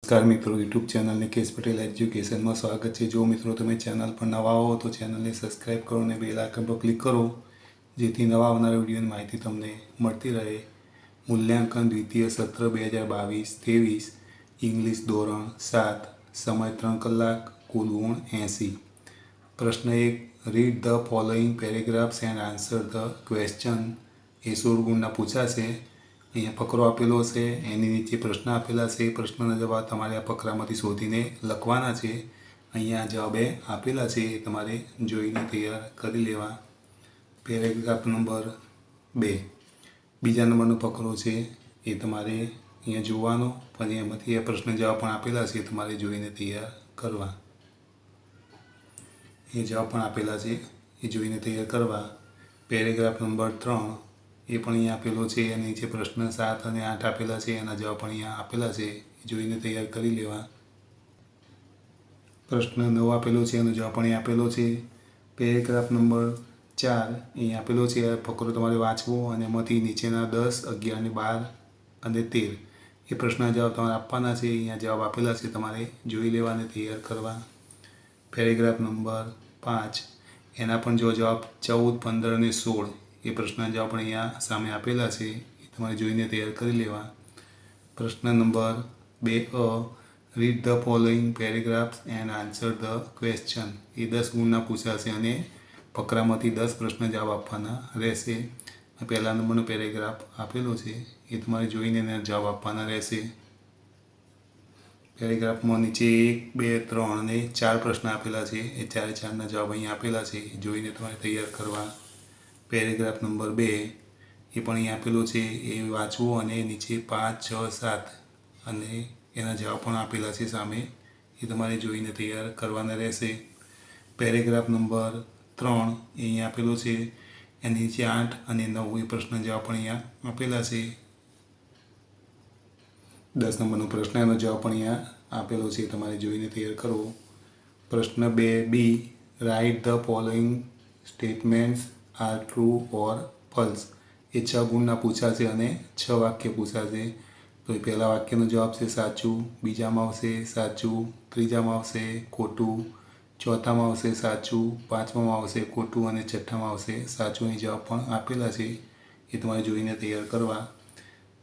नमस्कार मित्रों, YouTube channel ने केस पटेल एज्युकेशन में स्वागत है। जो मित्रों તમે ચેનલ પર નવા હો તો ચેનલને સબસ્ક્રાઇબ કરો અને બેલ આઇકન પર ક્લિક કરો, જેથી નવા આવનારા વિડીયોની માહિતી તમને મળતી રહે। મૂલ્યાંકન દ્વિતીય સત્ર 2022-23 ઇંગ્લિશ ધોરણ 7, સમય 3 કલાક, કુલ ગુણ 80। પ્રશ્ન 1, read the following paragraphs and answer the question. એ 16 ગુણના પૂછાશે। અહીંયા ફકરો આપેલો છે, એની નીચે પ્રશ્ન આપેલા છે। પ્રશ્નના જવાબ તમારે આ ફકરામાંથી શોધીને લખવાના છે। અહીંયા જવાબ આપેલા છે, તમારે જોઈને તૈયાર કરી લેવા। પેરેગ્રાફ નંબર 2, બીજા નંબરનો ફકરો છે, એ તમારે અહીંયા જોવાનો, પણ એમાંથી આ પ્રશ્ન જવાબ પણ આપેલા છે, તમારે જોઈને તૈયાર કરવા। એ જવાબ પણ આપેલા છે, એ જોઈને તૈયાર કરવા। પેરેગ્રાફ નંબર 3, એ પણ અહીંયા આપેલો છે, અને નીચે પ્રશ્ન 7 અને 8 આપેલા છે, એના જવાબ પણ અહીંયા આપેલા છે, એ જોઈને તૈયાર કરી લેવા। પ્રશ્ન 9 આપેલો છે, એનો જવાબ પણ અહીંયા આપેલો છે। પેરેગ્રાફ નંબર 4, અહીંયા આપેલો છે, આ ફકરો તમારે વાંચવો અને એમાંથી નીચેના 10, 11 ને 12 અને 13 એ પ્રશ્નના જવાબ તમારે આપવાના છે। અહીંયા જવાબ આપેલા છે, તમારે જોઈ લેવા અને તૈયાર કરવા। પેરેગ્રાફ નંબર 5, એના પણ જો જવાબ 14, 15 અને 16 એ પ્રશ્નના જવાબ પણ અહીંયા સામે આપેલા છે, એ તમારે જોઈને તૈયાર કરી લેવા। પ્રશ્ન નંબર 2, read the following paragraphs and answer the question. એ 10 ગુણના પૂછાશે અને ફકરામાંથી 10 પ્રશ્ન જવાબ આપવાના રહેશે। પહેલા નંબરનો પેરેગ્રાફ આપેલો છે, એ તમારે જોઈને એના જવાબ આપવાના રહેશે। પેરેગ્રાફમાં નીચે 1, 2, 3 અને 4 પ્રશ્ન આપેલા છે, એ 4ના જવાબ અહીંયા આપેલા છે, જોઈને તમારે તૈયાર કરવા। પેરેગ્રાફ નંબર 2, એ પણ અહીંયા આપેલો છે, એ વાંચવો અને નીચે 5, 6, 7 અને એના જવાબ પણ આપેલા છે સામે, એ તમારે જોઈને તૈયાર કરવાના રહેશે। પેરેગ્રાફ નંબર 3, એ અહીંયા આપેલો છે, એની નીચે 8 અને 9 એ પ્રશ્ન જવાબ પણ અહીંયા આપેલા છે। 10 નંબરનો પ્રશ્ન, એનો જવાબ પણ અહીંયા આપેલો છે, તમારે જોઈને તૈયાર કરવો। પ્રશ્ન 2B, write the following statements are true or false. એ 6 ગુણના પૂછાશે અને 6 વાક્ય પૂછાશે। તો એ પહેલા વાક્યનો જવાબ છે સાચું, બીજામાં આવશે સાચું, ત્રીજામાં આવશે ખોટું, ચોથામાં આવશે સાચું, પાંચમામાં આવશે ખોટું અને છઠ્ઠામાં આવશે સાચું। એ જવાબ પણ આપેલા છે, એ તમારે જોઈને તૈયાર કરવા।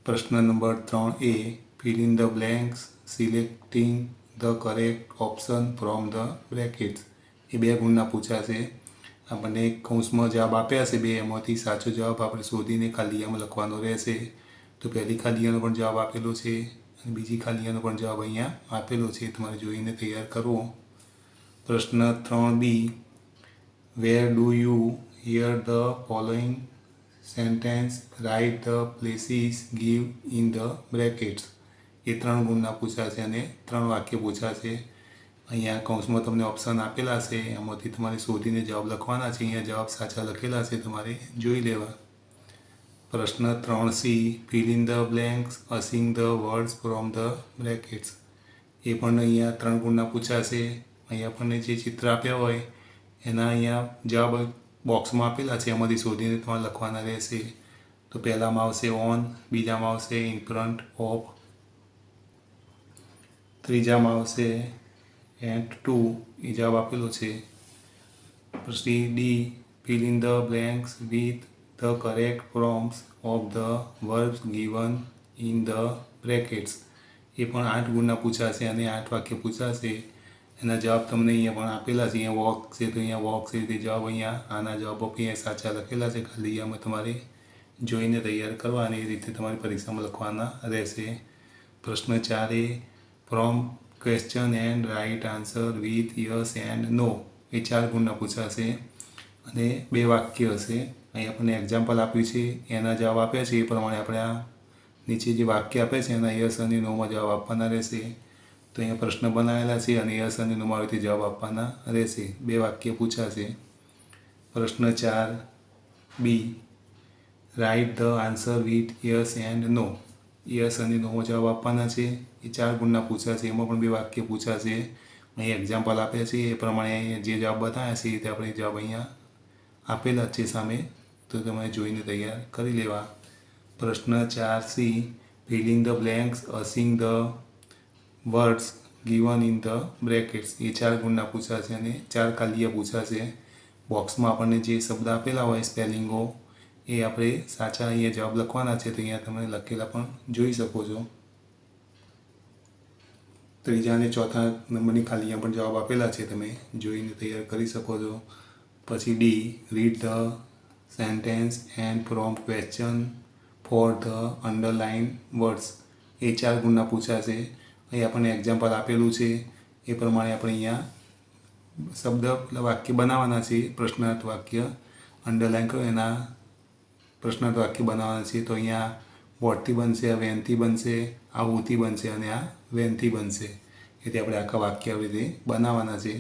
પ્રશ્ન number 3A, fill in the blanks selecting the correct option from the brackets। એ 2 ગુણના પૂછાશે। આપણને કૌંસમાં જવાબ આપ્યા છે 2, એમાંથી સાચો જવાબ આપણે શોધીને ખાલીયામાં લખવાનો રહેશે। તો પહેલી ખાલીયાનો પણ જવાબ આપેલો છે અને બીજી ખાલીયાનો પણ જવાબ અહીંયા આપેલો છે, તમારે જોઈને તૈયાર કરવો। પ્રશ્ન 3B, where do you hear the following sentence, write the places give in the brackets. એ 3 ગુણના પૂછાશે અને 3 વાક્ય પૂછાશે। અહીંયા કૌંસમાં તમને ઓપ્શન આપેલા છે, એમાંથી તમારે શોધીને જવાબ લખવાના છે। અહીંયા જવાબ સાચા લખેલા છે, તમારે જોઈ લેવા। પ્રશ્ન 3C, fill in the blanks using the words from the brackets। એ પણ અહીંયા 3 ગુણના પૂછાશે। અહીંયા આપણને જે ચિત્ર આપ્યા હોય એના અહીંયા જવાબ બોક્સમાં આપેલા છે, એમાંથી શોધીને તમારે લખવાના રહેશે। તો પહેલામાં આવશે ઓન, બીજામાં આવશે ઇન ફ્રન્ટ ઓફ, ત્રીજામાં આવશે એટ ટુ, એ જવાબ આપેલો છે। પછી D, fill in the blanks with the correct forms of the verbs given in the brackets। એ પણ 8 ગુણના પૂછાશે અને 8 વાક્ય પૂછાશે। એના જવાબ તમને અહીંયા પણ આપેલા છે। અહીંયા વોક છે, તો અહીંયા વોક છે, તે જવાબ અહીંયા આના જવાબો અહીંયા સાચા લખેલા છે, ખાલી આમાં તમારે જોઈને તૈયાર કરવા અને એ રીતે તમારી પરીક્ષામાં લખવાના રહેશે। પ્રશ્ન 4A, from question and write answer with yes and no. એ 4 ગુણના પૂછાશે અને 2 વાક્ય હશે। અહીં આપણને એક્ઝામ્પલ આપ્યું છે, એના જવાબ આપ્યા છે, એ પ્રમાણે આપણે આ નીચે જે વાક્ય આપે છે એના યસ અને નોમાં જવાબ આપવાના રહેશે। તો અહીંયા પ્રશ્ન બનાવેલા છે અને યસ અને નોમાં આવી રીતે જવાબ આપવાના રહેશે। 2 વાક્ય પૂછાશે। પ્રશ્ન 4B, write the answer with yes and no. Yes અને નોમાં જવાબ આપવાના છે। એ 4 ગુણના પૂછાશે, એમાં પણ 2 વાક્ય પૂછાશે। અહીં એક્ઝામ્પલ આપ્યા છે, એ પ્રમાણે અહીંયા જે જવાબ બતાવ્યા છે એ રીતે આપણે જવાબ અહીંયા આપેલા છે સામે, તો તમારે જોઈને તૈયાર કરી લેવા। પ્રશ્ન 4C, fill in the blanks using the words given in the brackets. એ 4 ગુણના પૂછાશે અને 4 ખાલીયા પૂછાશે. બોક્સમાં આપણને જે શબ્દ આપેલા હોય સ્પેલિંગો એ આપણે સાચા અહીંયા જવાબ લખવાના છે. તો અહીંયા તમે લખેલા પણ જોઈ શકો છો. ત્રીજા અને ચોથા નંબરની ખાલીયા પણ જવાબ આપેલા છે, તમે જોઈને તૈયાર કરી શકો છો. પછી D, read the sentence and prompt question for the underline words. એ 4 ગુણના પૂછાશે. અહીં આપણને એક્ઝામ્પલ આપેલું છે એ પ્રમાણે આપણે અહીંયા શબ્દ વાક્ય બનાવવાના છે. પ્રશ્નાર્થ વાક્ય અંડરલાઇન કરો એના પ્રશ્નાર્થ વાક્ય બનાવવાના છે. તો અહીંયા વોટથી બનશે, આ વેનથી બનશે, આ હુથી બનશે અને આ વેનથી બનશે. એટલે આપણે આખા વાક્ય આવી રીતે બનાવવાના છે.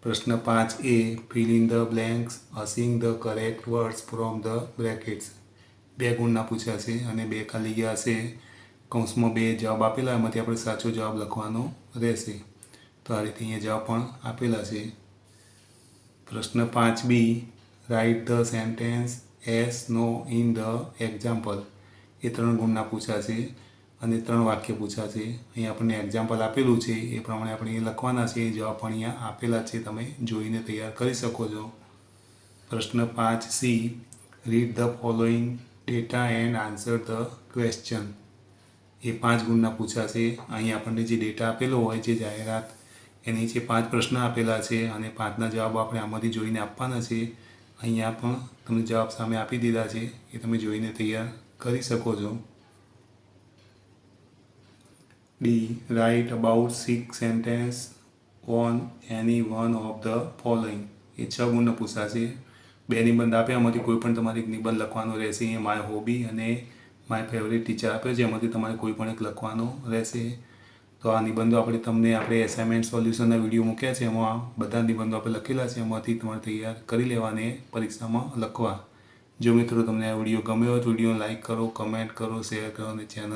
પ્રશ્ન 5A, fill in the blanks using the correct words from the brackets. 2 ગુણના પૂછાશે અને 2 ખાલી ગયા હશે. કૌંસમાં 2 જવાબ આપેલા એમાંથી આપણે સાચો જવાબ લખવાનો રહેશે. તો આ રીતે અહીંયા જવાબ પણ આપેલા છે. પ્રશ્ન 5B, write the sentence as no in the example. એ 3 ગુણના પૂછાશે અને 3 વાક્ય પૂછાશે. અહીંયા આપણને એક્ઝામ્પલ આપેલું છે એ પ્રમાણે આપણે એ લખવાના છે. એ જવાબ પણ અહીંયા આપેલા છે, તમે જોઈને તૈયાર કરી શકો છો. પ્રશ્ન 5C, read the following data and answer the question. એ 5 ગુણના પૂછાશે. અહીં આપણને જે ડેટા આપેલો હોય, જે જાહેરાત એની જે 5 પ્રશ્ન આપેલા છે અને 5ના જવાબ આપણે આમાંથી જોઈને આપવાના છે. અહીંયા પણ તમને જવાબ સામે આપી દીધા છે, એ તમે જોઈને તૈયાર કરી શકો છો. D, write about 6 sentence on any one of the following. એ 6 ગુણના પૂછાશે. 2 નિબંધ આપ્યા, એમાંથી કોઈ પણ તમારે એક નિબંધ લખવાનો રહેશે. અહીંયા માય હોબી અને માય ફેવરેટ ટીચર આપ્યો છે, એમાંથી તમારે કોઈ પણ એક લખવાનો રહેશે. તો આ નિબંધો આપણે એસાઇનમેન્ટ સોલ્યુશનના વિડીયો મૂક્યા છે, એમાં બધા નિબંધો આપણે લખેલા છે, એમાંથી તમારે તૈયાર કરી લેવાને પરીક્ષામાં લખવા. જો મિત્રો તમને આ વિડીયો ગમ્યો હોય તો વિડીયો લાઇક કરો, કમેન્ટ કરો, શેર કરો અને ચેનલ